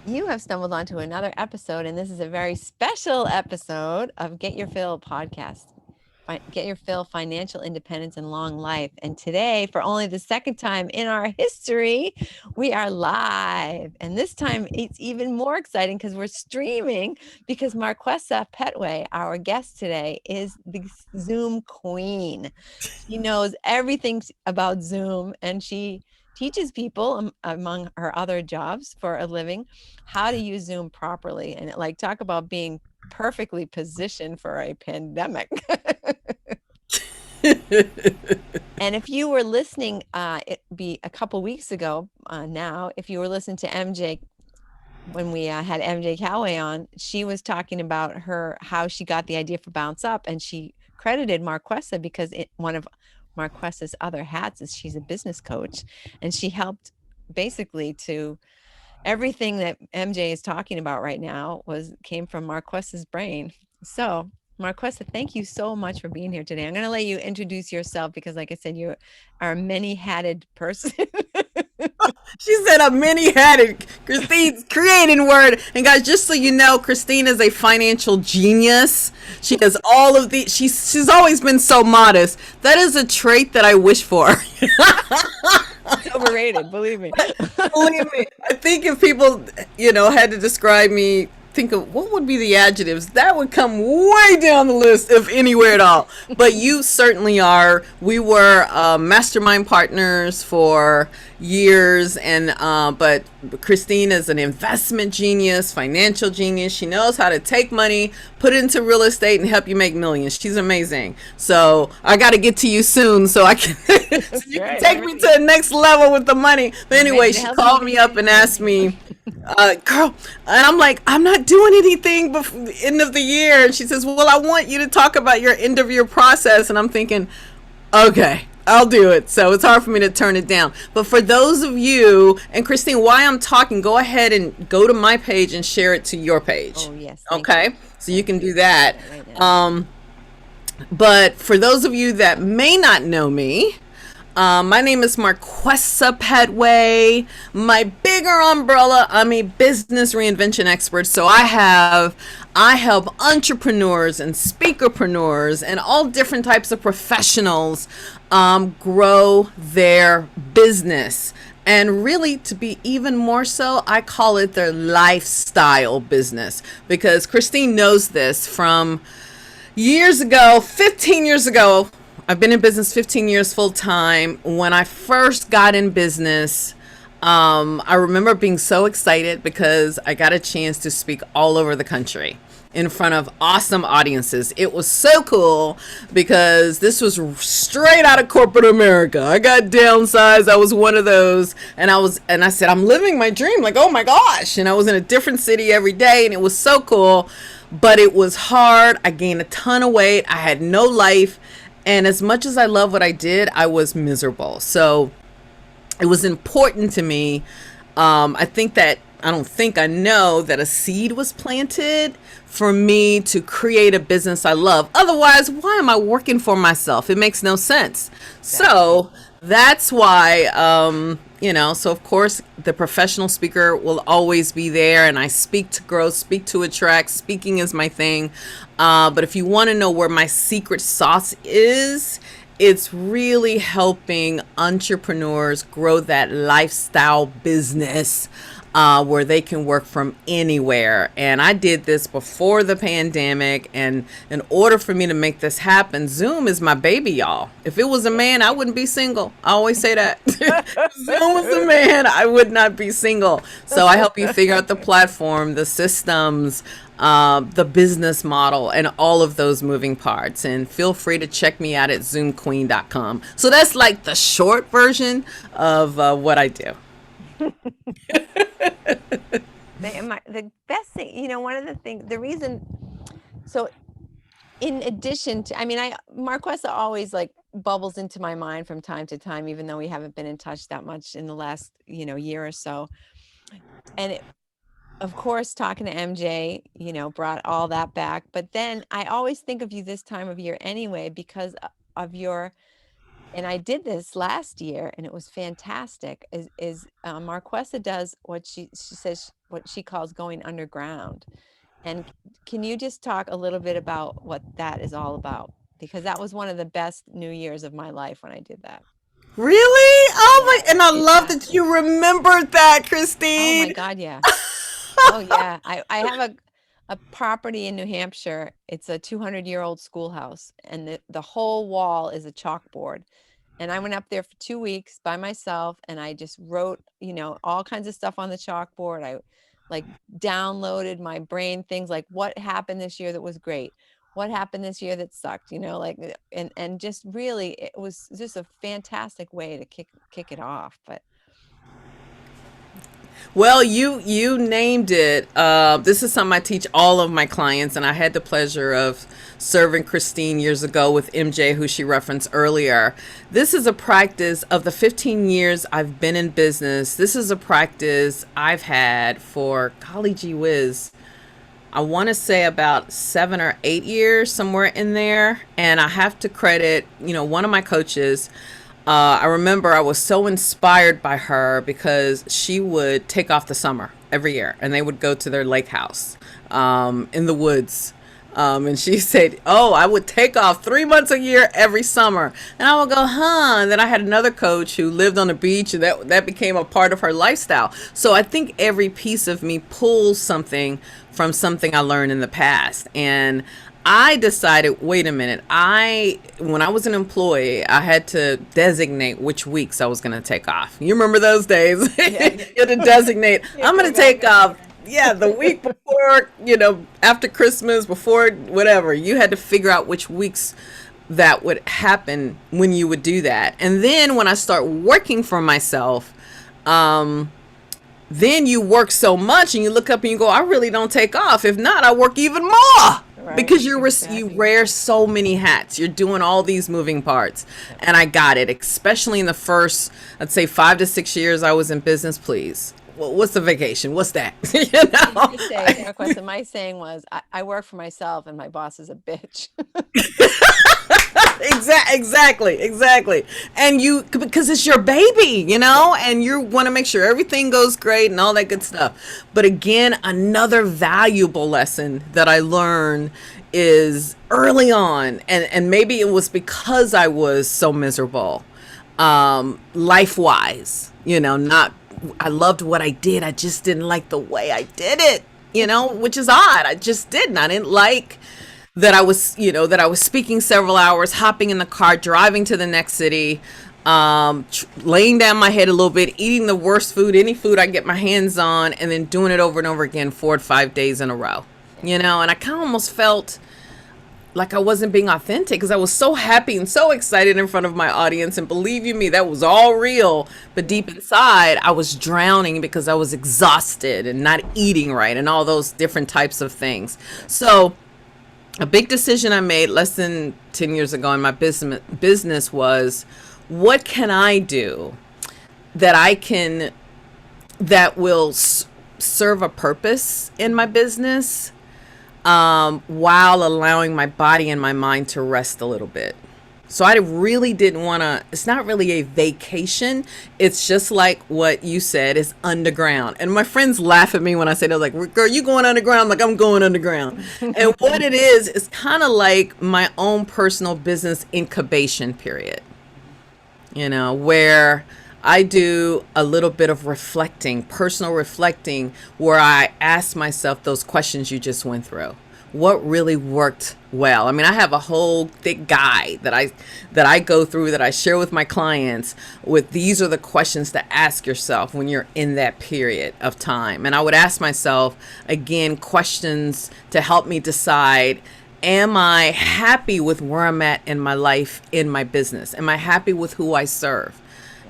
You have stumbled onto another episode, and this is a very special episode of Get Your Fill podcast. Get Your Fill Financial Independence and Long Life. And today, for only the second time in our history, we are live. And this time it's even more exciting because we're streaming because Marquesa Pettway, our guest today, is the Zoom queen. She knows everything about Zoom and she teaches people among her other jobs for a living how to use Zoom properly and like talk about being perfectly positioned for a pandemic. And if you were listening, it be a couple weeks ago now, if you were listening to MJ when we had MJ Calloway on, she was talking about how she got the idea for Bounce Up, and she credited Marquesa because one of Marquesa's other hats is she's a business coach, and she helped basically to everything that MJ is talking about right now came from Marquesa's brain. So, Marquesa, thank you so much for being here today. I'm going to let you introduce yourself because, like I said, you are a many-hatted person. She said a many-hatted. Christine's creating word. And guys, just so you know, Christine is a financial genius. She has all of the. She's always been so modest. That is a trait that I wish for. It's overrated, believe me. Believe me, I think if people, had to describe me, think of what would be the adjectives, that would come way down the list, if anywhere at all. But you certainly are. We were mastermind partners for years, and but Christine is an investment genius, financial genius. She knows how to take money, put it into real estate, and help you make millions. She's amazing. So I got to get to you soon, so I can so you can take me to the next level with the money. But anyway, she called me up and asked me, girl, and I'm like, I'm not doing anything before the end of the year. And she says, well, I want you to talk about your end of year process. And I'm thinking, okay, I'll do it. So it's hard for me to turn it down. But for those of you, and Christine, while I'm talking, go ahead and go to my page and share it to your page. Oh, yes. Okay. So you can do that. Right now. But for those of you that may not know me, my name is Marquesa Pettway. My bigger umbrella, I'm a business reinvention expert. So I help entrepreneurs and speakerpreneurs and all different types of professionals grow their business. And really, to be even more so, I call it their lifestyle business, because Christine knows this from years ago, 15 years ago. I've been in business 15 years full time. When I first got in business, I remember being so excited because I got a chance to speak all over the country in front of awesome audiences. It was so cool because this was straight out of corporate America. I got downsized. I was one of those, and I said, I'm living my dream. Like, oh my gosh. And I was in a different city every day, and it was so cool, but it was hard. I gained a ton of weight. I had no life. And as much as I love what I did, I was miserable. So it was important to me. I know that a seed was planted for me to create a business I love. Otherwise, why am I working for myself? It makes no sense. So that's why, so of course the professional speaker will always be there, and I speak to grow, speak to attract. Speaking is my thing. But if you want to know where my secret sauce is, it's really helping entrepreneurs grow that lifestyle business where they can work from anywhere. And I did this before the pandemic. And in order for me to make this happen, Zoom is my baby, y'all. If it was a man, I wouldn't be single. I always say that. If Zoom was a man, I would not be single. So I help you figure out the platform, the systems, the business model, and all of those moving parts. And feel free to check me out at zoomqueen.com. So that's like the short version of what I do. The best thing, one of the things, the reason, so in addition to, Marquesa always like bubbles into my mind from time to time, even though we haven't been in touch that much in the last, year or so. And of course, talking to MJ, brought all that back. But then I always think of you this time of year anyway, because of your and I did this last year, and it was fantastic. Marquesa does what she says what she calls going underground, and can you just talk a little bit about what that is all about? Because that was one of the best New Year's of my life when I did that. Really? Oh Yeah, my, and I love yeah. that you remembered that, Oh my Christine. God, yeah. Oh yeah. I have a property in New Hampshire. It's a 200-year-old schoolhouse, and the whole wall is a chalkboard. And I went up there for 2 weeks by myself, and I just wrote, all kinds of stuff on the chalkboard. I like downloaded my brain things like what happened this year that was great, what happened this year that sucked, and just really it was just a fantastic way to kick it off. But Well, you named it. This is something I teach all of my clients, and I had the pleasure of serving Christine years ago with MJ, who she referenced earlier. This is a practice of the 15 years I've been in business. This is a practice I've had for, golly gee whiz, I want to say about 7 or 8 years, somewhere in there. And I have to credit, one of my coaches. I remember I was so inspired by her because she would take off the summer every year, and they would go to their lake house in the woods. And she said, "Oh, I would take off 3 months a year every summer." And I would go, "Huh." And then I had another coach who lived on the beach, and that became a part of her lifestyle. So I think every piece of me pulls something from something I learned in the past. And I decided, wait a minute, when I was an employee, I had to designate which weeks I was going to take off. You remember those days? yeah, You had to designate, I'm going to take off, yeah, the week before, after Christmas, before whatever. You had to figure out which weeks that would happen when you would do that. And then when I start working for myself, then you work so much and you look up and you go, I really don't take off. If not, I work even more. right, Because you exactly. wear so many hats. You're doing all these moving parts. And I got it, especially in the first, I'd say 5 to 6 years I was in business. Please, what's the vacation? What's that? My saying, Marquesa, my saying was, I work for myself, and my boss is a bitch. Exactly. And because it's your baby, and you want to make sure everything goes great and all that good stuff. But again, another valuable lesson that I learned is early on, and maybe it was because I was so miserable, life wise, not, I loved what I did. I just didn't like the way I did it, which is odd. I just didn't. I didn't like that I was speaking several hours, hopping in the car, driving to the next city, laying down my head a little bit, eating the worst food, any food I get my hands on, and then doing it over and over again 4 to 5 days in a row, and I kind of almost felt like I wasn't being authentic because I was so happy and so excited in front of my audience. And believe you me, that was all real. But deep inside, I was drowning because I was exhausted and not eating right and all those different types of things. So a big decision I made less than 10 years ago in my business was, what can I do that will serve a purpose in my business, while allowing my body and my mind to rest a little bit. So I really didn't want to, it's not really a vacation. It's just like what you said, is underground. And my friends laugh at me when I say, they're like, "Girl, you going underground?" I'm like, "I'm going underground." And what it is kind of like my own personal business incubation period, where I do a little bit of reflecting, personal reflecting, where I ask myself those questions you just went through. What really worked well? I mean, I have a whole thick guide that I go through, that I share with my clients, with these are the questions to ask yourself when you're in that period of time. And I would ask myself, again, questions to help me decide, am I happy with where I'm at in my life, in my business? Am I happy with who I serve?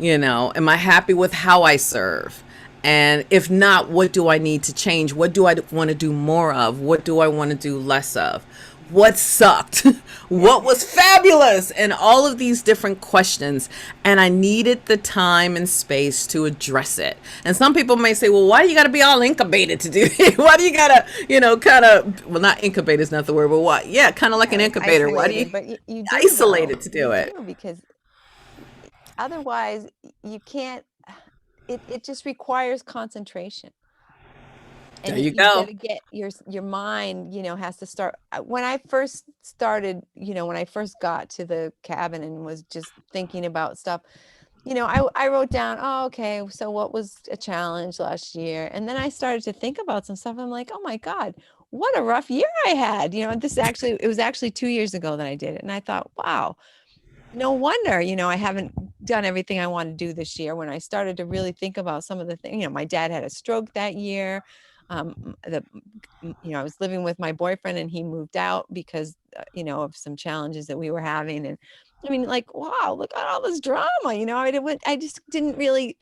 Am I happy with how I serve? And if not, what do I need to change? What do I want to do more of? What do I want to do less of? What sucked? What was fabulous? And all of these different questions. And I needed the time and space to address it. And some people may say, well, why do you got to be all incubated to do it? Why do you got to, kind of, well, not incubate is not the word, but what? Yeah, kind of like an incubator. Why do you But you do, isolated though. to do You it? do, because otherwise you can't, it just requires concentration. There And you you've got go. to get your mind, has to start. When I first started, when I first got to the cabin and was just thinking about stuff, I wrote down, oh, okay, so what was a challenge last year? And then I started to think about some stuff. I'm like, oh my God, what a rough year I had. It was actually 2 years ago that I did it. And I thought, wow, no wonder, I haven't done everything I want to do this year. When I started to really think about some of the things, my dad had a stroke that year. I was living with my boyfriend and he moved out because, of some challenges that we were having. And I mean, like, wow, look at all this drama, I just didn't really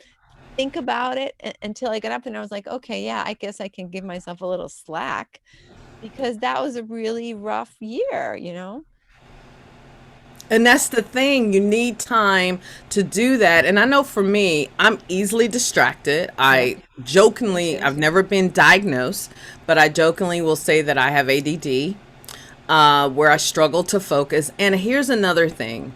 think about it until I got up and I was like, okay, yeah, I guess I can give myself a little slack because that was a really rough year. And that's the thing. You need time to do that. And I know for me, I'm easily distracted. Yeah, I me jokingly, too. I've never been diagnosed, but I jokingly will say that I have ADD, where I struggle to focus. And here's another thing.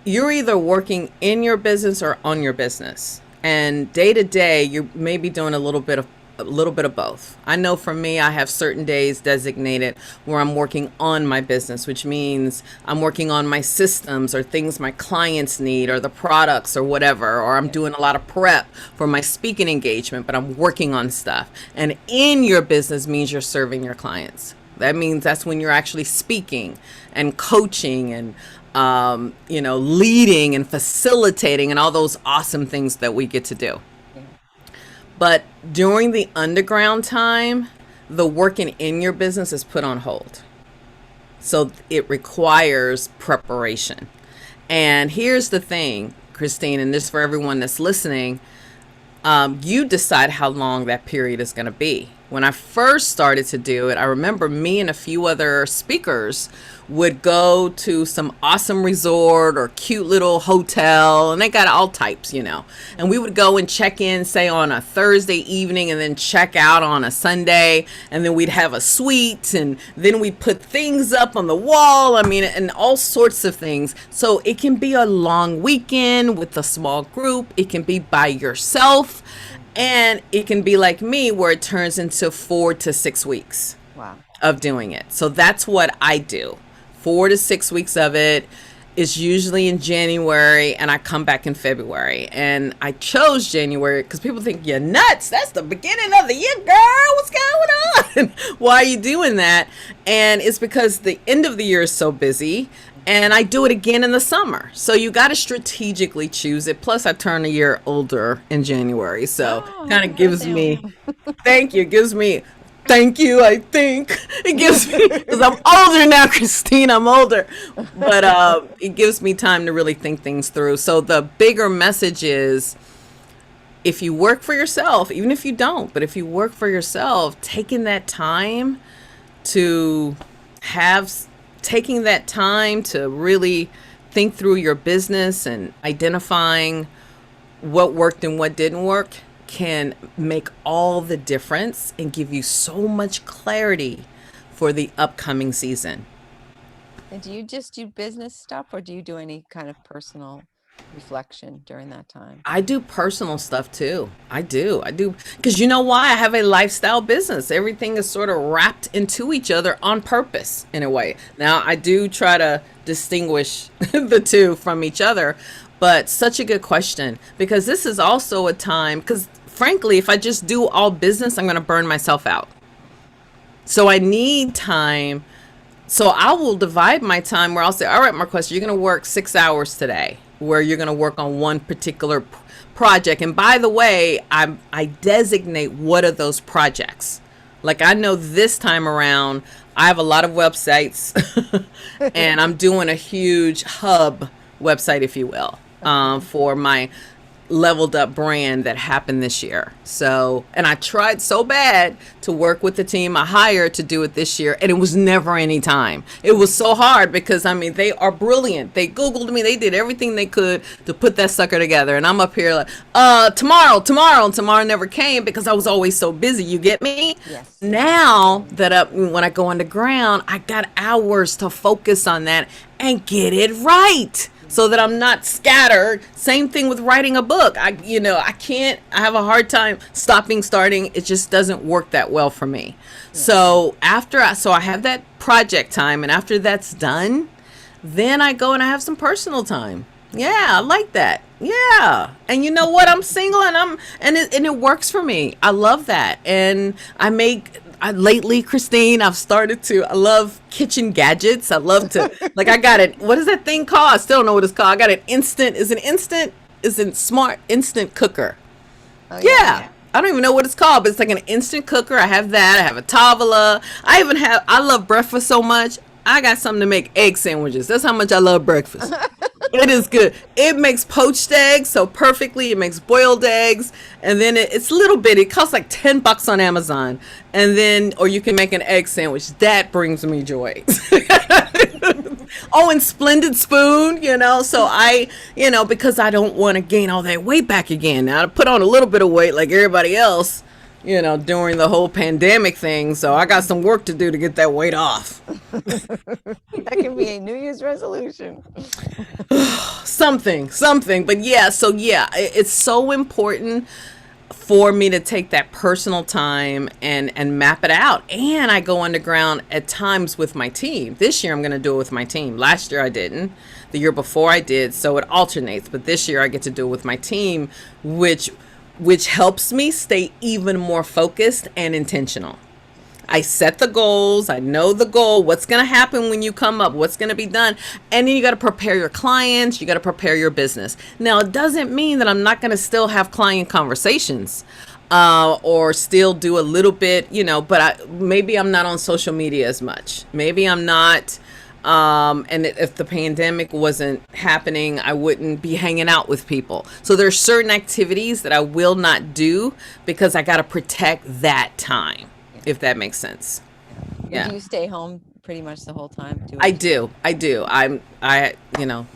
You're either working in your business or on your business. And day to day, you may be doing a little bit of both. I know for me, I have certain days designated where I'm working on my business, which means I'm working on my systems or things my clients need or the products or whatever, or I'm Yeah. doing a lot of prep for my speaking engagement, but I'm working on stuff. And in your business means you're serving your clients. That means that's when you're actually speaking and coaching and leading and facilitating and all those awesome things that we get to do. Yeah. But during the underground time, the working in your business is put on hold. So it requires preparation. And here's the thing, Christine, and this for everyone that's listening, you decide how long that period is going to be. When I first started to do it, I remember me and a few other speakers would go to some awesome resort or cute little hotel, and they got all types. And we would go and check in, say, on a Thursday evening and then check out on a Sunday, and then we'd have a suite, and then we'd put things up on the wall, and all sorts of things. So it can be a long weekend with a small group. It can be by yourself. And it can be like me, where it turns into 4 to 6 weeks Wow. of doing it. So that's what I do. 4 to 6 weeks of it is usually in January, and I come back in February. And I chose January because people think you're nuts. That's the beginning of the year, girl. What's going on? Why are you doing that? And it's because the end of the year is so busy. And I do it again in the summer. So you got to strategically choose it. Plus, I turn a year older in January. So Oh, kind happy of gives birthday, me, Mom. thank you, gives me, thank you, I think. It gives me, because I'm older now, Christine, I'm older. But it gives me time to really think things through. So the bigger message is, if you work for yourself, even if you don't, but if you work for yourself, to have taking that time to really think through your business and identifying what worked and what didn't work can make all the difference and give you so much clarity for the upcoming season. And do you just do business stuff or do you do any kind of personal reflection during that time? I do personal stuff too. I do. Because you know why? I have a lifestyle business. Everything is sort of wrapped into each other on purpose in a way. Now, I do try to distinguish the two from each other, but such a good question, because this is also a time, because frankly, if I just do all business, I'm going to burn myself out. So I need time. So I will divide my time where I'll say, all right, Marquesa, you're going to work 6 hours today, where you're going to work on one particular project. And by the way, I designate what are those projects. Like, I know this time around, I have a lot of websites and I'm doing a huge hub website, if you will, for my leveled up brand that happened this year. So, and I tried so bad to work with the team I hired to do it this year, and it was never any time. It was so hard because they are brilliant. They Googled me, they did everything they could to put that sucker together, and I'm up here like, tomorrow, and tomorrow never came because I was always so busy. You get me? Yes. Now that when I go underground, I got hours to focus on that and get it right. so that I'm not scattered. Same thing with writing a book. I have a hard time stopping, starting. It just doesn't work that well for me. Yeah. So I have that project time, and after that's done, then I go and I have some personal time. Yeah, I like that. Yeah. And you know what? I'm single and it works for me. I love that. And lately, Christine, I love kitchen gadgets. I love to, I got it. What is that thing called? I still don't know what it's called. I got an instant smart instant cooker. Oh, yeah. I don't even know what it's called, but it's like an instant cooker. I have that. I have a Tavala. I love breakfast so much. I got something to make egg sandwiches. That's how much I love breakfast. It is good. It makes poached eggs so perfectly. It makes boiled eggs. And then it's a little bit. It costs like $10 on Amazon. And then, or you can make an egg sandwich. That brings me joy. Oh, and Splendid Spoon, so because I don't want to gain all that weight back again. Now I put on a little bit of weight like everybody else, during the whole pandemic thing. So I got some work to do to get that weight off. That can be a New Year's resolution. something. But it's so important for me to take that personal time and map it out. And I go underground at times with my team. This year I'm going to do it with my team. Last year I didn't. The year before I did. So it alternates. But this year I get to do it with my team, which helps me stay even more focused and intentional. I set the goals. I know the goal, what's going to happen when you come up, what's going to be done. And then you got to prepare your clients. You got to prepare your business. Now, it doesn't mean that I'm not going to still have client conversations or still do a little bit, but maybe I'm not on social media as much. Maybe I'm not. And if the pandemic wasn't happening, I wouldn't be hanging out with people. So there's certain activities that I will not do because I got to protect that time, if that makes sense. Yeah. Do you stay home pretty much the whole time? I do. I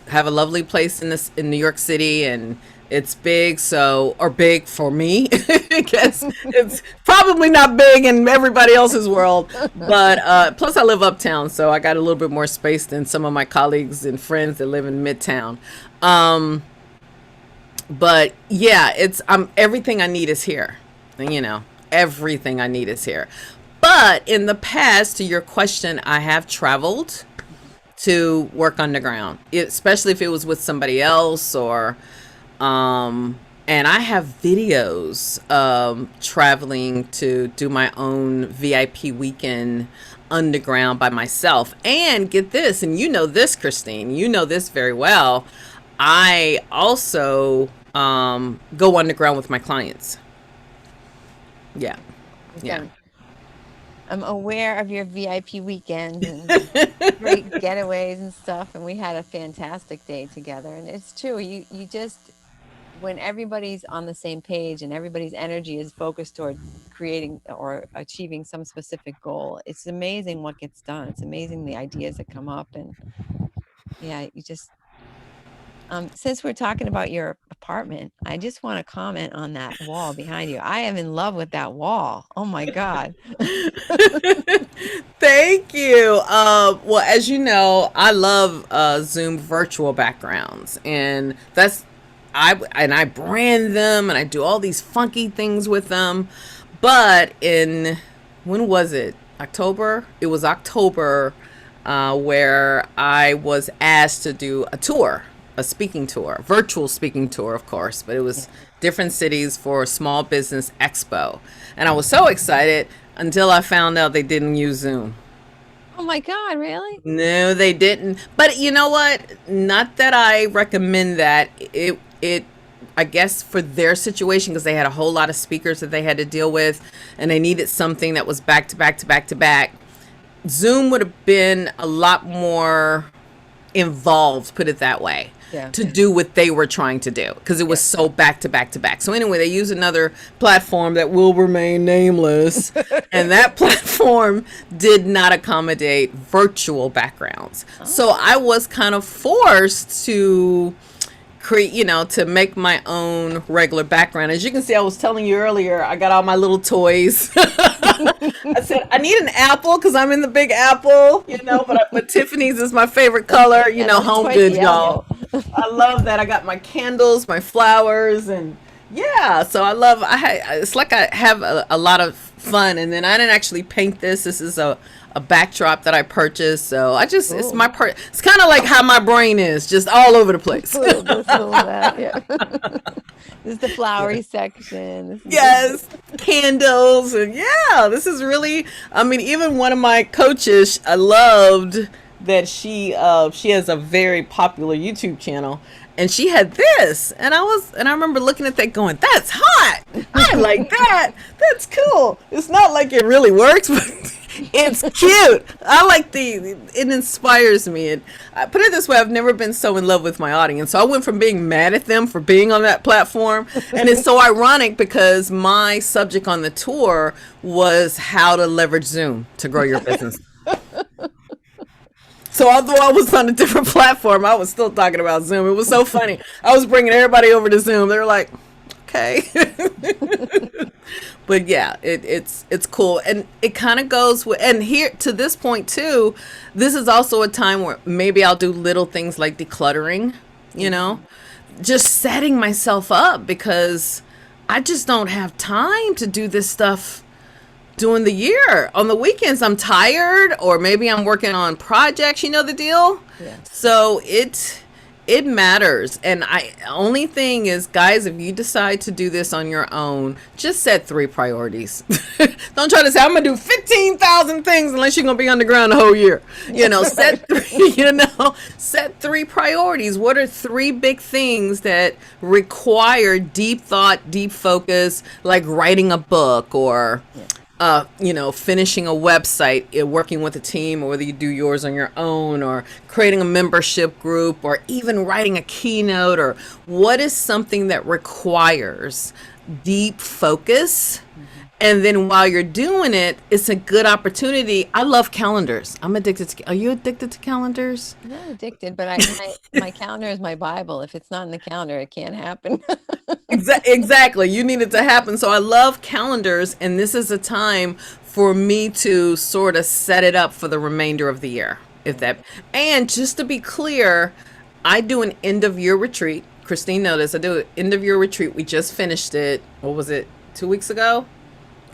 have a lovely place in New York City, and it's big, or big for me. Because it's probably not big in everybody else's world. But plus I live uptown, so I got a little bit more space than some of my colleagues and friends that live in Midtown. But yeah, everything I need is here. Everything I need is here. But in the past, to your question, I have traveled to work underground, especially if it was with somebody else and I have videos traveling to do my own VIP weekend underground by myself. And get this, and you know this, Christine, you know this very well. I also go underground with my clients. Yeah. Okay. Yeah. I'm aware of your VIP weekends and great getaways and stuff. And we had a fantastic day together. And it's true. You just, when everybody's on the same page and everybody's energy is focused toward creating or achieving some specific goal, it's amazing what gets done. It's amazing the ideas that come up. And yeah, you just, since we're talking about your apartment, I just want to comment on that wall behind you. I am in love with that wall. Oh my God. Thank you. Well, as you know, I love Zoom virtual backgrounds, and I brand them and I do all these funky things with them. But when was it? October? It was October where I was asked to do a speaking tour, virtual speaking tour, of course, but it was different cities for a small business expo. And I was so excited until I found out they didn't use Zoom. Oh my God, really? No, they didn't. But you know what? Not that I recommend that. I guess for their situation, because they had a whole lot of speakers that they had to deal with, and they needed something that was back to back to back to back. Zoom would have been a lot more involved, put it that way, to do what they were trying to do, because it was so back to back to back. So anyway, they use another platform that will remain nameless, and that platform did not accommodate virtual backgrounds. So I was kind of forced to to make my own regular background. As you can see, I was telling you earlier, I got all my little toys. I said, I need an apple because I'm in the Big Apple, but Tiffany's is my favorite color, home goods, y'all. I love that. I got my candles, my flowers, and yeah. So it's like I have a lot of fun. And then I didn't actually paint this. This is a backdrop that I purchased. So it's my part. It's kind of like how my brain is, just all over the place. Yeah. This is the flowery section. Yes, candles, and yeah, this is really. I mean, even one of my coaches, I loved that she has a very popular YouTube channel, and she had this, and I remember looking at that, going, "That's hot! I like that. That's cool." It's not like it really works, but it's cute. I like it inspires me. And I put it this way, I've never been so in love with my audience. So I went from being mad at them for being on that platform. And it's so ironic because my subject on the tour was how to leverage Zoom to grow your business. So although I was on a different platform, I was still talking about Zoom. It was so funny. I was bringing everybody over to Zoom. They were like, okay. But yeah, it's cool, and it kind of goes with, and here to this point too, this is also a time where maybe I'll do little things like decluttering, just setting myself up, because I just don't have time to do this stuff during the year. On the weekends I'm tired, or maybe I'm working on projects, you know the deal. Yeah. So it matters. And only thing is, guys, if you decide to do this on your own, just set 3 priorities. Don't try to say, I'm going to do 15,000 things unless you're going to be on the ground the whole year. Set 3 priorities. What are 3 big things that require deep thought, deep focus, like writing a book, or finishing a website, working with a team, or whether you do yours on your own, or creating a membership group, or even writing a keynote, or what is something that requires deep focus? And then while you're doing it, it's a good opportunity. I love calendars. I'm addicted to. Are you addicted to calendars? I'm not addicted, but my calendar is my Bible. If it's not in the calendar, it can't happen. Exactly. You need it to happen. So I love calendars, and this is a time for me to sort of set it up for the remainder of the year. And just to be clear, I do an end of year retreat. Christine noticed I do an end of year retreat. We just finished it. What was it? 2 weeks ago?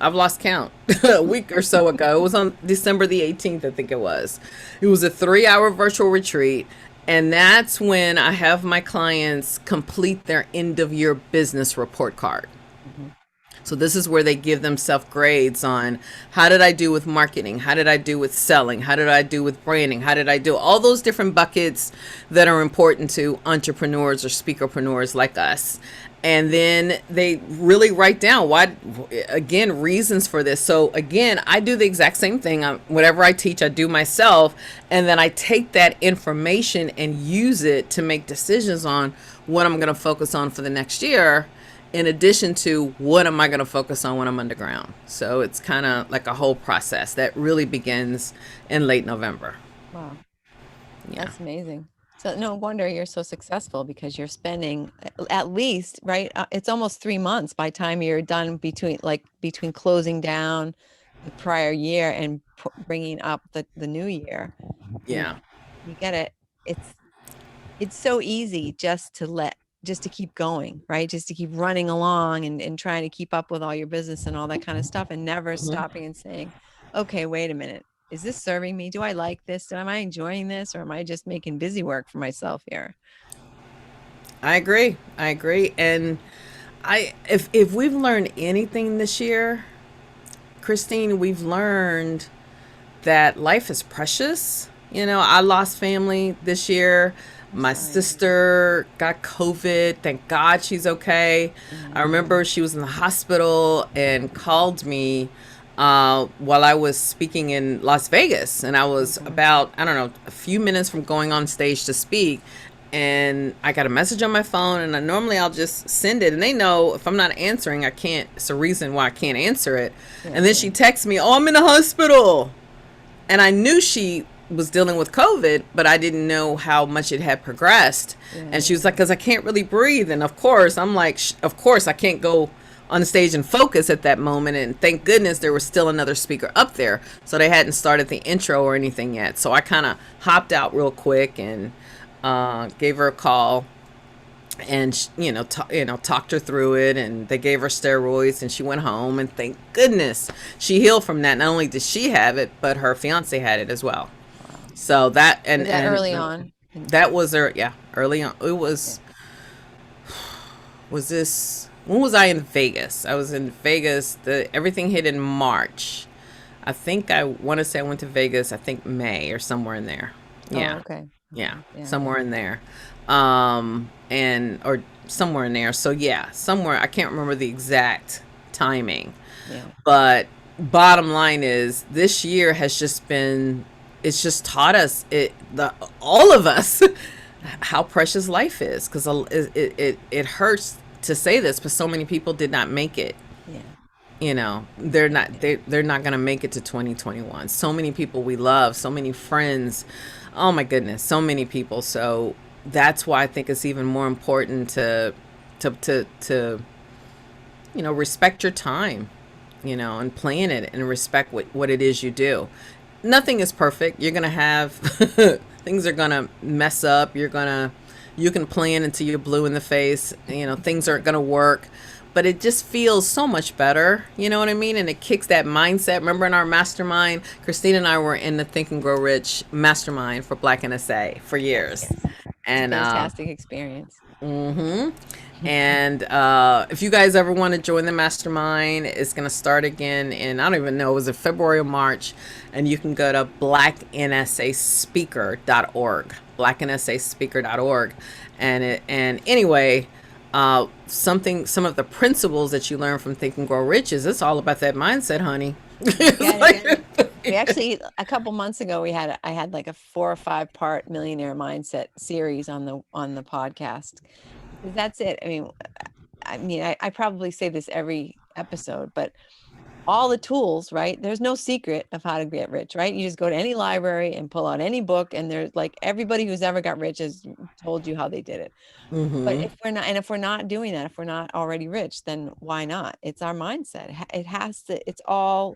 I've lost count. A week or so ago. It was on December the 18th, I think it was. It was a 3-hour virtual retreat. And that's when I have my clients complete their end of year business report card. So this is where they give themselves grades on, how did I do with marketing? How did I do with selling? How did I do with branding? How did I do all those different buckets that are important to entrepreneurs or speakerpreneurs like us? And then they really write down reasons for this. So again, I do the exact same thing. Whatever I teach, I do myself. And then I take that information and use it to make decisions on what I'm going to focus on for the next year, in addition to what am I going to focus on when I'm underground. So it's kind of like a whole process that really begins in late November. Wow. Yeah. That's amazing. So no wonder you're so successful, because you're spending at least, right? It's almost 3 months by the time you're done between closing down the prior year and bringing up the new year. Yeah. You get it. It's so easy just to keep going, right? Just to keep running along and trying to keep up with all your business and all that kind of stuff, and never stopping and saying, okay, wait a minute. Is this serving me? Do I like this? Am I enjoying this? Or am I just making busy work for myself here? I agree. And if we've learned anything this year, Christine, we've learned that life is precious. I lost family this year. My sister got COVID. Thank God she's okay. I remember she was in the hospital and called me while I was speaking in Las Vegas, and I was about, a few minutes from going on stage to speak, and I got a message on my phone, and normally I'll just send it, and they know if I'm not answering, I can't, it's a reason why I can't answer it. And then she texts me, I'm in the hospital. And I knew she was dealing with COVID, but I didn't know how much it had progressed. And she was like, because I can't really breathe. And of course, I'm like, of course I can't go on stage and focus at that moment. And thank goodness there was still another speaker up there. So they hadn't started the intro or anything yet. So I kind of hopped out real quick and Gave her a call, and talked her through it, and they gave her steroids, and she went home, and thank goodness she healed from that. Not only did she have it, but her fiance had it as well. Wow. So that Was that early on? that was her, yeah, early on. It Yeah. was this, when was I in Vegas? I was in Vegas. Everything hit in March. I think I want to say I went to Vegas, I think May or somewhere in there. Oh, Yeah. okay. Yeah, Okay. Yeah. somewhere in there. And or somewhere in there. So yeah, somewhere, I can't remember the exact timing. Yeah. But bottom line is, this year has just been, it's just taught us, all of us, how precious life is, because it hurts to say this, but so many people did not make it. Yeah. They're not going to make it to 2021. So many people we love, so many friends. Oh my goodness, so many people. So that's why I think it's even more important to respect your time, and plan it, and respect what it is you do. Nothing is perfect. You're going to have things are going to mess up. You can plan until you're blue in the face. Things aren't going to work, but it just feels so much better. You know what I mean? And it kicks that mindset. Remember, in our mastermind, Christine and I were in the Think and Grow Rich mastermind for Black NSA for years. Yes. And Fantastic experience. mm-hmm. And if you guys ever want to join the mastermind, it's going to start again in, I don't even know, was it February or March? And you can go to blacknsaspeaker.org, blacknsaspeaker.org. And anyway, some of the principles that you learn from Think and Grow Rich is, it's all about that mindset, honey. Yeah, we actually, a couple months ago, I had like a 4 or 5 part millionaire mindset series on the podcast. That's it. I probably say this every episode, but all the tools, right? There's no secret of how to get rich, right? You just go to any library and pull out any book, and there's like, everybody who's ever got rich has told you how they did it. But if we're not doing that, if we're not already rich, then why not? It's our mindset. It has to, it's all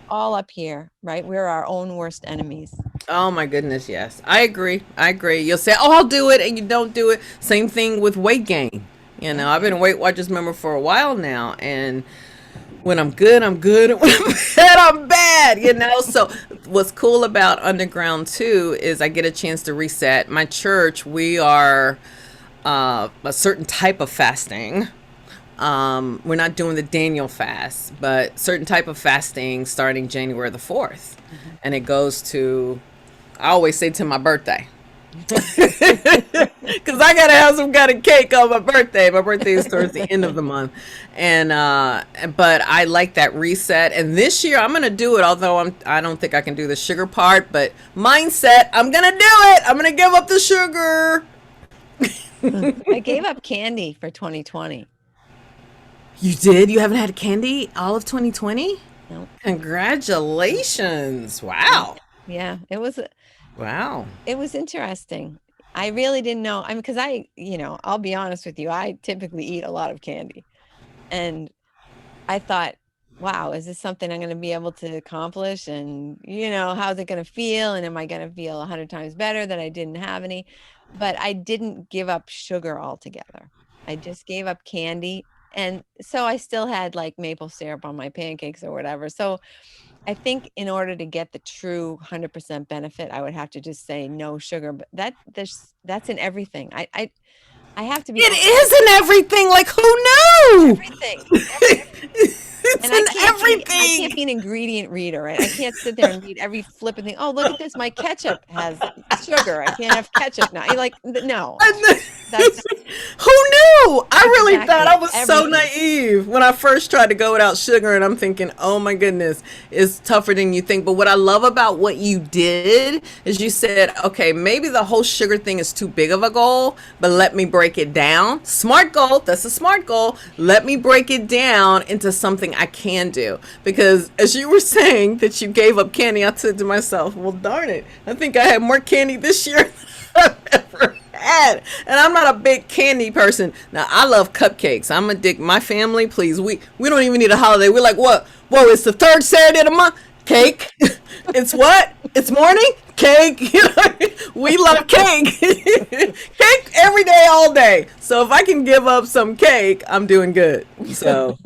up here, right? We're our own worst enemies. Oh my goodness, yes. I agree. You'll say, "Oh, I'll do it," and you don't do it. Same thing with weight gain. I've been a Weight Watchers member for a while now, and when I'm good, I'm good, and when I'm bad, I'm bad, So what's cool about Underground too is I get a chance to reset. My church, we are a certain type of fasting. We're not doing the Daniel fast, but certain type of fasting starting January the 4th. And it goes to, I always say, to my birthday. Because I got to have some kind of cake on my birthday. My birthday is towards the end of the month. But I like that reset. And this year I'm going to do it, although I don't think I can do the sugar part, but mindset, I'm going to do it. I'm going to give up the sugar. I gave up candy for 2020. You did? You haven't had candy all of 2020? No. Congratulations. Wow. Yeah, it was Wow. It was interesting. I really didn't know. Because I'll be honest with you, I typically eat a lot of candy. And I thought, wow, is this something I'm going to be able to accomplish? And, how's it going to feel? And am I going to feel 100 times better that I didn't have any? But I didn't give up sugar altogether. I just gave up candy. And so I still had like maple syrup on my pancakes or whatever. So I think in order to get the true 100% benefit, I would have to just say no sugar. But that's in everything. I have to be. It is in everything. Like, who knew? Everything. It's in everything. I can't be an ingredient reader, right? I can't sit there and read every flipping thing. Oh, look at this. My ketchup has sugar. I can't have ketchup now. You're like, no. Who knew? I really thought I was so Everything. naive when I first tried to go without sugar, and I'm thinking, oh my goodness, it's tougher than you think. But what I love about what you did is you said, okay, maybe the whole sugar thing is too big of a goal, but let me break it down. Smart goal. That's a smart goal. Let me break it down into something I can do. Because as you were saying that you gave up candy, I said to myself, well, darn it, I think I had more candy this year than I've ever had. And I'm not a big candy person. Now, I love cupcakes. My family, please, we don't even need a holiday. We're like, what? Whoa, it's the third Saturday of the month. Cake. It's what? It's morning? Cake. We love cake. Cake every day, all day. So if I can give up some cake, I'm doing good. So,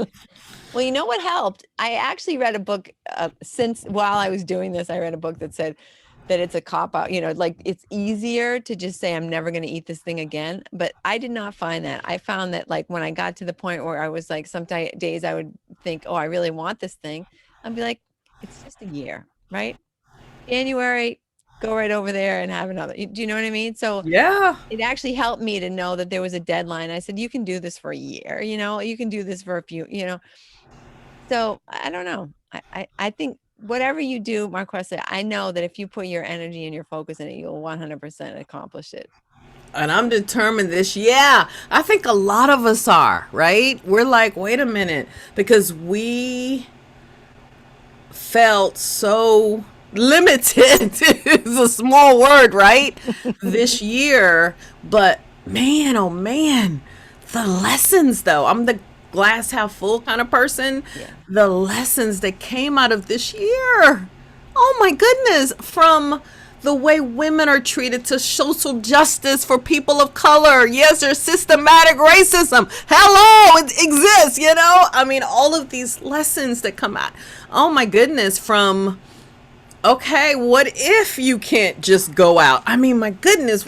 Well, you know what helped? I actually read a book since while I was doing this, I read a book that said that it's a cop out, like it's easier to just say, I'm never going to eat this thing again. But I did not find that. I found that like when I got to the point where I was like, some days I would think, oh, I really want this thing. I'd be like, it's just a year, right? January, go right over there and have another. Do you know what I mean? So yeah. it actually helped me to know that there was a deadline. I said, you can do this for a year, you can do this for a few. So I don't know. I think whatever you do, Marquesa, I know that if you put your energy and your focus in it, you'll 100% accomplish it. And I'm determined this. Yeah. I think a lot of us are, right? We're like, wait a minute. Because we felt so limited. It's a small word, right? This year. But man, oh man, the lessons though. I'm the glass half full kind of person. Yeah. The lessons that came out of this year. Oh my goodness. From the way women are treated to social justice for people of color. Yes, there's systematic racism. Hello, it exists, I mean, all of these lessons that come out. Oh my goodness, from, okay, what if you can't just go out? I mean, my goodness,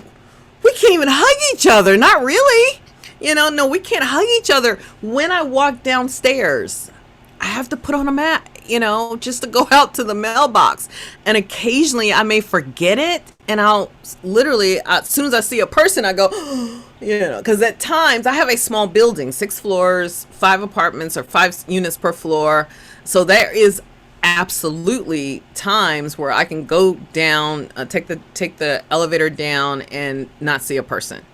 we can't even hug each other. Not really. No, we can't hug each other. When I walk downstairs, I have to put on a mat, just to go out to the mailbox. And occasionally I may forget it. And I'll literally, as soon as I see a person, I go, because at times I have a small building, 6 floors, 5 apartments or 5 units per floor. So there is absolutely times where I can go down, take the elevator down and not see a person,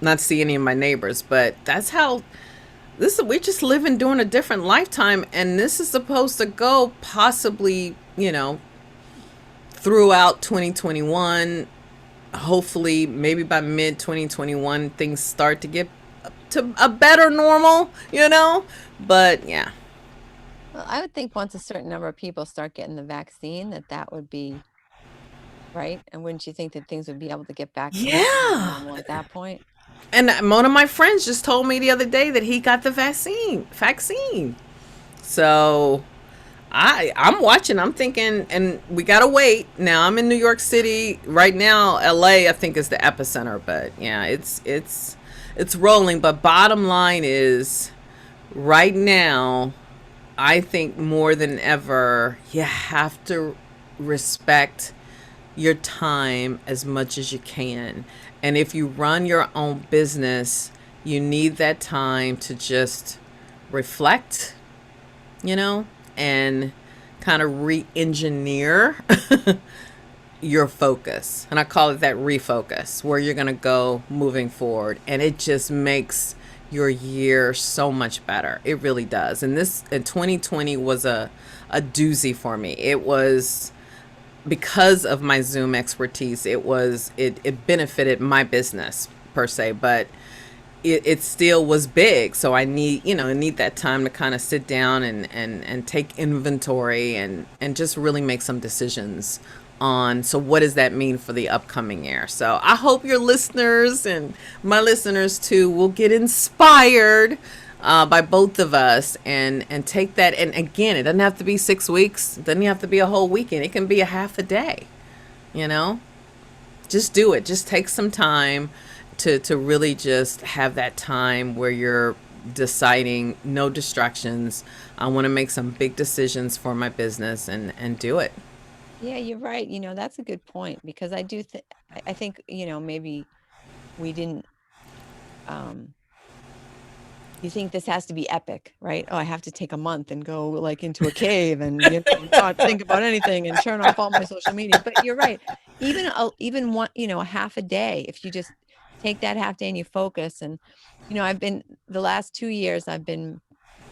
not see any of my neighbors. But that's how we're just living during a different lifetime, and this is supposed to go possibly, throughout 2021. Hopefully, maybe by mid 2021, things start to get to a better normal, But yeah. Well, I would think once a certain number of people start getting the vaccine, that would be right. And wouldn't you think that things would be able to get back to Yeah. normal at that point? And one of my friends just told me the other day that he got the vaccine. So I'm watching. I'm thinking, and we gotta wait. Now I'm in New York City right now. LA, I think, is the epicenter. But yeah, it's rolling. But bottom line is, right now, I think more than ever, you have to respect your time as much as you can. And if you run your own business, you need that time to just reflect, and kind of re-engineer your focus. And I call it that refocus, where you're going to go moving forward. And it just makes your year so much better. It really does. And 2020 was a doozy for me. It was because of my Zoom expertise. It benefited my business per se, but it still was big. So I need that time to kind of sit down and take inventory and just really make some decisions on, so what does that mean for the upcoming year? So I hope your listeners and my listeners too will get inspired by both of us and take that. And again, it doesn't have to be 6 weeks. It doesn't have to be a whole weekend. It can be a half a day, just do it. Just take some time to really just have that time where you're deciding, no distractions. I want to make some big decisions for my business and do it. Yeah, you're right. That's a good point, because I do think, I think, maybe we didn't, you think this has to be epic, right? Oh, I have to take a month and go like into a cave and not think about anything and turn off all my social media. But you're right. Even one, a half a day, if you just take that half day and you focus. And, I've been, the last 2 years, I've been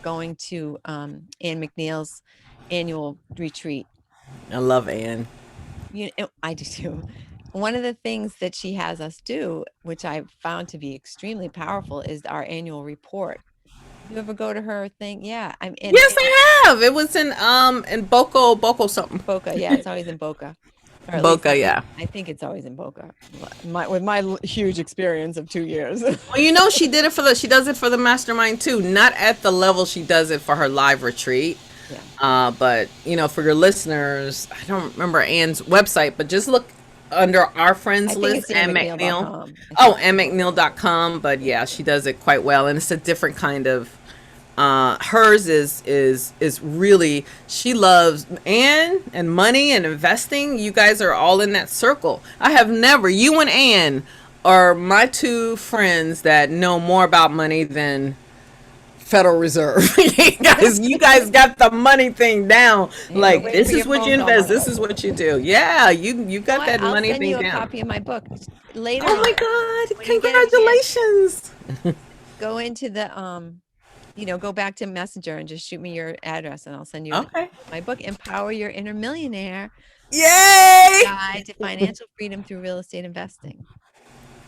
going to Ann McNeil's annual retreat. I love Anne. I do too. One of the things that she has us do, which I've found to be extremely powerful, is our annual report. You ever go to her thing? Yeah, I'm in Yes, I have. It was in Boca something. Boca. Yeah, it's always in Boca, or at least Boca, yeah. I think it's always in Boca. With my huge experience of 2 years. Well, you know, she does it for the mastermind too. Not at the level she does it for her live retreat. Yeah, But you know, for your listeners, I don't remember Ann's website, but just look under our I friends think list, it's Ann McNeil. anmcneil.com. I Oh, think. AnnMcNeil.com. But yeah, she does it quite well, and it's a different kind of. Hers is really, she loves Ann and money and investing. You guys are all in that circle. I have never, you and Ann are my two friends that know more about money than Federal Reserve. You guys got the money thing down. Yeah, we're Like, waiting this for is your what you phone call, invest. This is Marquesa. what you do. Yeah, you Oh, got that I'll money send thing you a down. copy of my book later Oh my on God! when you get a chance. Congratulations. Go into the go back to Messenger and just shoot me your address, and I'll send you Okay. my book, Empower Your Inner Millionaire: Yay! Guide to Financial Freedom Through Real Estate Investing.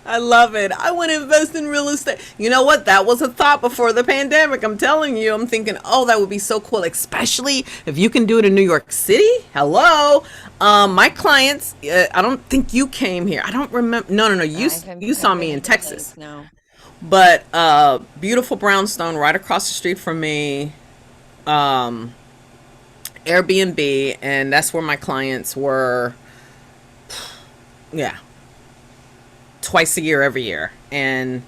I love it. I want to invest in real estate. You know what? That was a thought before the pandemic. I'm telling you. I'm thinking, oh, that would be so cool, especially if you can do it in New York City. Hello. My clients, I don't think you came here. I don't remember. No. You saw I've been me to in the Texas. States now. But beautiful brownstone right across the street from me. Airbnb, and that's where my clients were. Yeah, twice a year, every year. And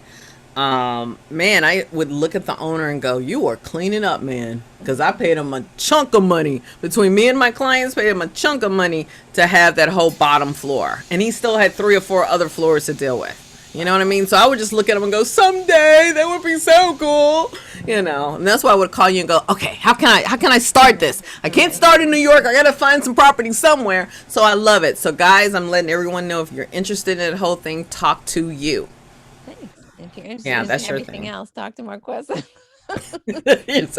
man, I would look at the owner and go, "You are cleaning up, man," because I paid him a chunk of money. Between me and my clients, paid him a chunk of money to have that whole bottom floor, and he still had 3 or 4 other floors to deal with. You know what I mean? So I would just look at him and go, "Someday that would be so cool," you know. And that's why I would call you and go, "Okay, how can I start this? I can't start in New York. I gotta find some property somewhere." So I love it. So guys, I'm letting everyone know, if you're interested in the whole thing, talk to you. Thanks. If you're interested Yeah, in that's your everything thing. else, talk to Marquesa. Yes.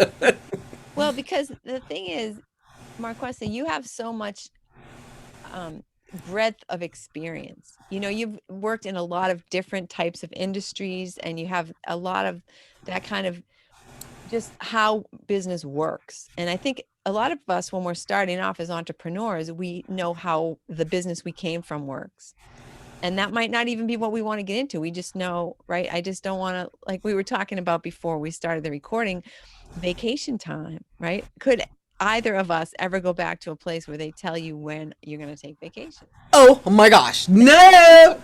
Well, because the thing is, Marquesa, you have so much breadth of experience. You've worked in a lot of different types of industries, and you have a lot of that kind of just how business works. And I think a lot of us, when we're starting off as entrepreneurs, we know how the business we came from works. And that might not even be what we want to get into. We just know, right? I just don't want to, like we were talking about before we started the recording, vacation time, right? Could either of us ever go back to a place where they tell you when you're going to take vacation? Oh my gosh, no!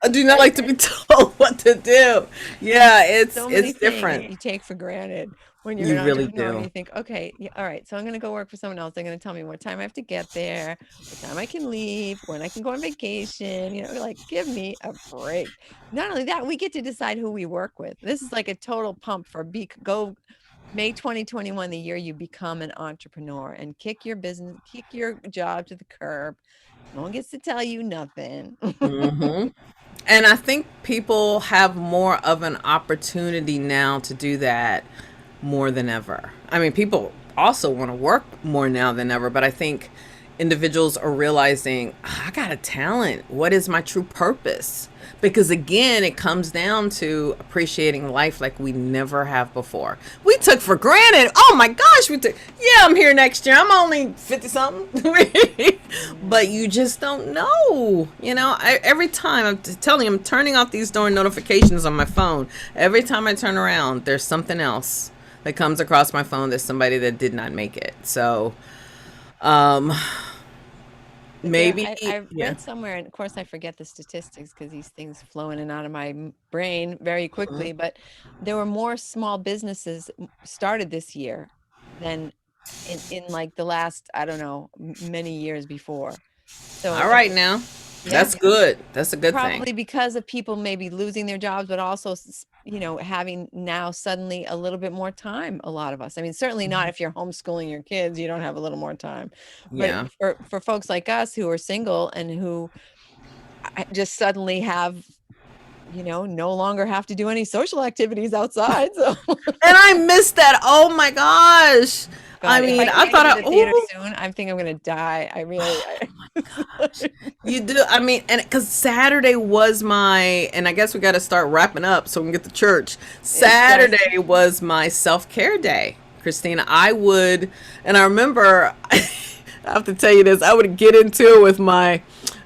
I do not like to be told what to do. Yeah, So many it's things different. you take for granted when you're an You really entrepreneur, and do. you think, okay, yeah, all right, so I'm going to go work for someone else. They're going to tell me what time I have to get there, what time I can leave, when I can go on vacation. Like, give me a break. Not only that, we get to decide who we work with. This is like a total pump for go May 2021, the year you become an entrepreneur, and kick your job to the curb. No one gets to tell you nothing. Hmm. And I think people have more of an opportunity now to do that more than ever. I mean, people also want to work more now than ever, but I think individuals are realizing, "Ah, I got a talent. What is my true purpose?" Because again, it comes down to appreciating life like we never have before. We took for granted. Oh my gosh, yeah, I'm here next year. I'm only 50 something. But you just don't know. Every time I'm telling you, I'm turning off these door notifications on my phone. Every time I turn around, there's something else that comes across my phone. There's somebody that did not make it. So, um, But there, maybe, I yeah. read somewhere, and of course I forget the statistics because these things flow in and out of my brain very quickly, but there were more small businesses started this year than in like the last, I don't know, many years before. So All right now. yeah, That's good. That's a good thing. probably because of people maybe losing their jobs, but also, having now suddenly a little bit more time. A lot of us, I mean, certainly not if you're homeschooling your kids, you don't have a little more time. But Yeah. for folks like us who are single and who just suddenly have, no longer have to do any social activities outside. So And I missed that. Oh my gosh. God, if I I can't thought, go to the theater ooh, soon, I think I'm gonna die. I really. you do. I mean, and because Saturday was my, and I guess we got to start wrapping up so we can get to church. Yes. Saturday was my self-care day, Christina. I would, and I remember, I have to tell you this, I would get into it with my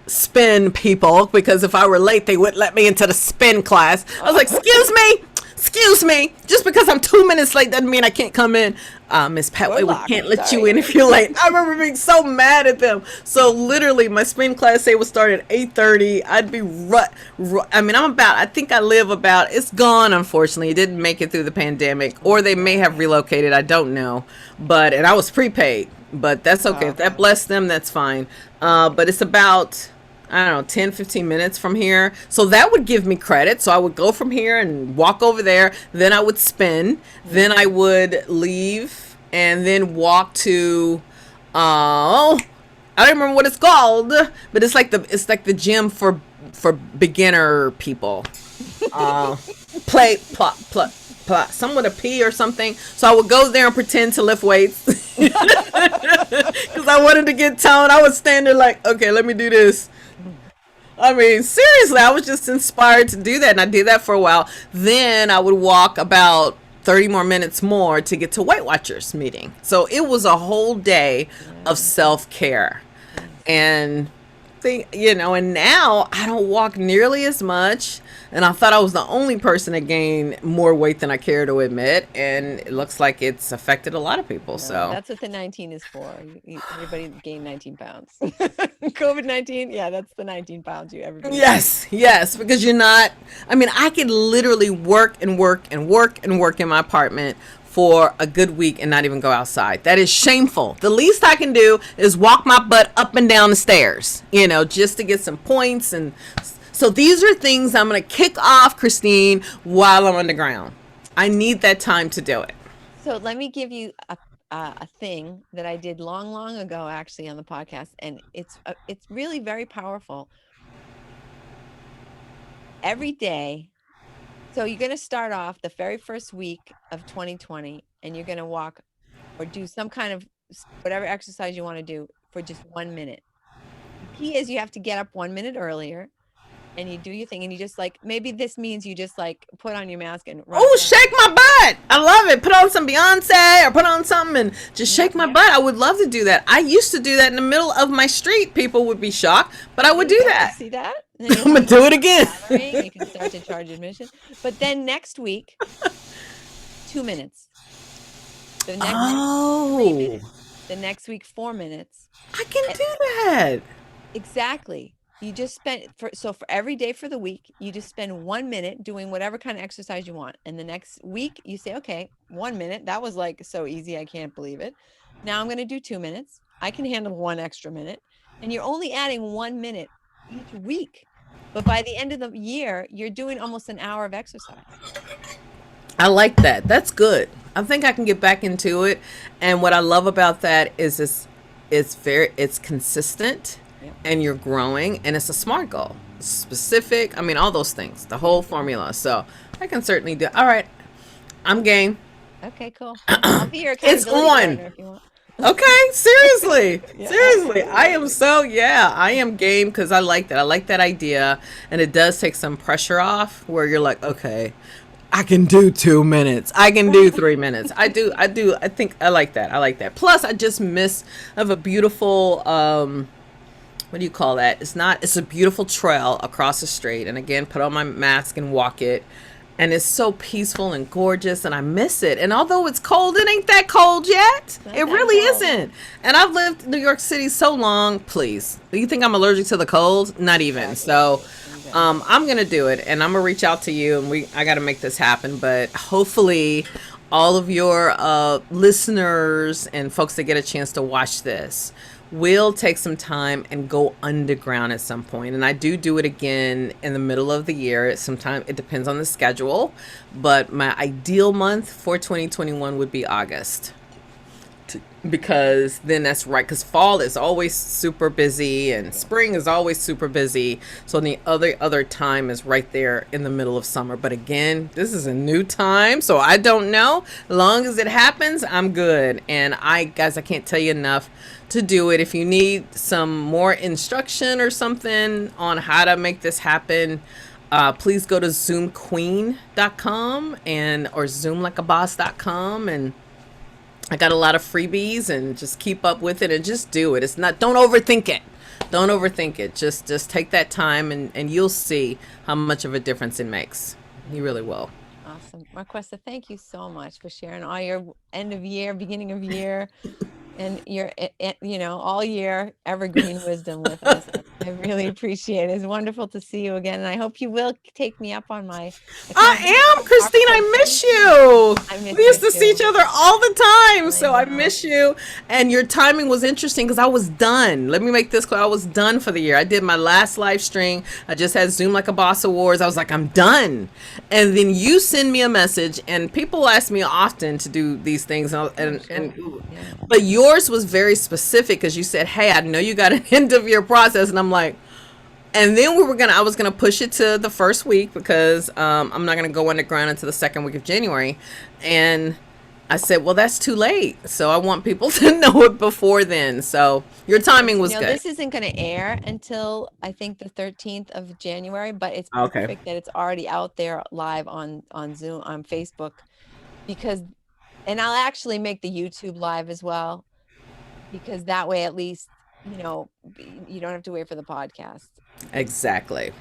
spin people because if I were late, they wouldn't let me into the spin class. I was like, excuse me, just because I'm 2 minutes late doesn't mean I can't come in. Miss Pettway, we can't let you in if you're late. I remember being so mad at them. So literally my spin class say would start at 8:30. I'd be I mean, I think I live about, it's gone, unfortunately. It didn't make it through the pandemic, or they may have relocated. I don't know. And I was prepaid, but that's okay. If that blessed them, that's fine. But it's about, I don't know, 10, 15 minutes from here. So that would give me credit. So I would go from here and walk over there. Then I would spin. Then I would leave and then walk to, I don't remember what it's called, but it's like the gym for beginner people. Some with a P or something. So I would go there and pretend to lift weights because I wanted to get toned. I would stand there like, okay, let me do this. I mean, seriously, I was just inspired to do that, and I did that for a while. Then I would walk about 30 more minutes more to get to Weight Watchers meeting. So it was a whole day of self-care. And and now I don't walk nearly as much. And I thought I was the only person to gain more weight than I care to admit. And it looks like it's affected a lot of people. So that's what the 19 is for. Everybody gained 19 pounds. COVID-19. Yeah, that's the 19 pounds everybody. Yes, because you're not, I mean, I could literally work in my apartment for a good week and not even go outside. That is shameful. The least I can do is walk my butt up and down the stairs, just to get some points. And so these are things I'm going to kick off, Christine, while I'm underground. I need that time to do it. So let me give you a thing that I did long ago, actually, on the podcast. And it's really very powerful. Every day. So you're going to start off the very first week of 2020, and you're going to walk or do some kind of whatever exercise you want to do for just 1 minute. The key is you have to get up 1 minute earlier, and you do your thing, and you just maybe this means you just put on your mask and run around. Shake my butt. I love it. Put on some Beyonce or put on something and just shake my butt. I would love to do that. I used to do that in the middle of my street. People would be shocked, but I would do that. See that? I'm going to do it again. You can start to charge admission. But then next week, 2 minutes. The next week, 3 minutes. The next week, 4 minutes. I can do that. Exactly. You just spend for every day for the week, you just spend 1 minute doing whatever kind of exercise you want. And the next week you say, okay, 1 minute. That was so easy. I can't believe it. Now I'm going to do 2 minutes. I can handle 1 extra minute. And you're only adding 1 minute each week. But by the end of the year, you're doing almost an hour of exercise. I like that. That's good. I think I can get back into it. And what I love about that is it's consistent. And you're growing, and it's a SMART goal. Specific, I mean, all those things, the whole formula. So I can certainly do. All right, I'm game. Okay, cool. I'll be your accountability partner if you want. Okay, seriously. Seriously. I am game because I like that. I like that idea, and it does take some pressure off where you're like, okay, I can do 2 minutes. I can do 3 minutes. I think I like that. Plus, I have a beautiful, what do you call that? It's a beautiful trail across the street. And again, put on my mask and walk it. And it's so peaceful and gorgeous, and I miss it. And although it's cold, it ain't that cold yet. It really isn't. And I've lived in New York City so long. Please, do you think I'm allergic to the cold? Not even. So I'm going to do it, and I'm going to reach out to you, and I got to make this happen. But hopefully all of your listeners and folks that get a chance to watch this will take some time and go underground at some point. And I do it again in the middle of the year. Sometimes it depends on the schedule, but my ideal month for 2021 would be August. because then that's right, because fall is always super busy and spring is always super busy, so the other time is right there in the middle of summer. But again, this is a new time, so I don't know. As long as it happens, I'm good. And I can't tell you enough to do it. If you need some more instruction or something on how to make this happen, please go to zoomqueen.com or zoomlikeaboss.com, and I got a lot of freebies, and just keep up with it and just do it. Don't overthink it. Don't overthink it. Just take that time, and you'll see how much of a difference it makes. You really will. Awesome. Marquesa, thank you so much for sharing all your end of year, beginning of year, and your, all year evergreen wisdom with us. I really appreciate it. It's wonderful to see you again. And I hope you will take me up on my. I am, Christine. I miss you. We used to see each other all the time. So I miss you. And your timing was interesting because I was done. Let me make this clear. I was done for the year. I did my last live stream. I just had Zoom Like a Boss Awards. I was like, I'm done. And then you send me a message, and people ask me often to do these things. But yours was very specific because you said, hey, I know you got an end of year process. And I'm like, and then I was gonna push it to the first week because I'm not gonna go underground until the second week of January. And I said, well, that's too late. So I want people to know it before then. So your timing was good. This isn't going to air until I think the 13th of January, but it's perfect that it's already out there live on Zoom, on Facebook, and I'll actually make the YouTube live as well, because that way at least, you don't have to wait for the podcast. Exactly.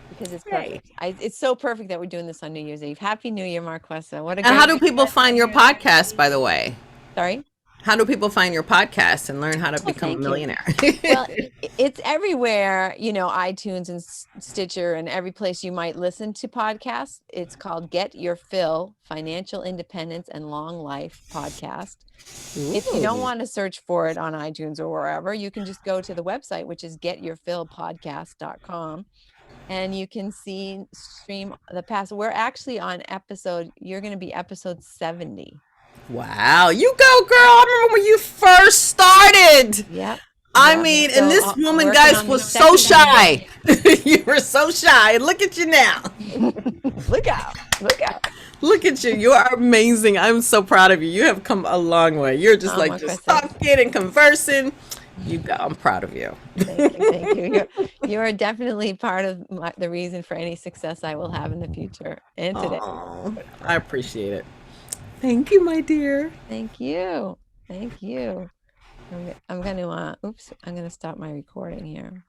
Because it's perfect. It's so perfect that we're doing this on New Year's Eve. Happy New Year, Marquesa. And how do people find your podcast, by the way? Sorry? How do people find your podcast and learn how to become a millionaire? Well, it's everywhere, iTunes and Stitcher and every place you might listen to podcasts. It's called Get Your Fill, Financial Independence and Long Life Podcast. Ooh. If you don't want to search for it on iTunes or wherever, you can just go to the website, which is getyourfillpodcast.com. And you can stream the past. We're actually on you're going to be episode 70. Wow. You go, girl. I remember when you first started. Yep. I mean, and this woman, guys, was so shy. You were so shy. Look at you now. Look out. Look out. Look at you. You are amazing. I'm so proud of you. You have come a long way. You're just just talking and conversing. I'm proud of you. Thank you. You are definitely part of the reason for any success I will have in the future and today. I appreciate it. Thank you, my dear. Thank you. I'm going to stop my recording here.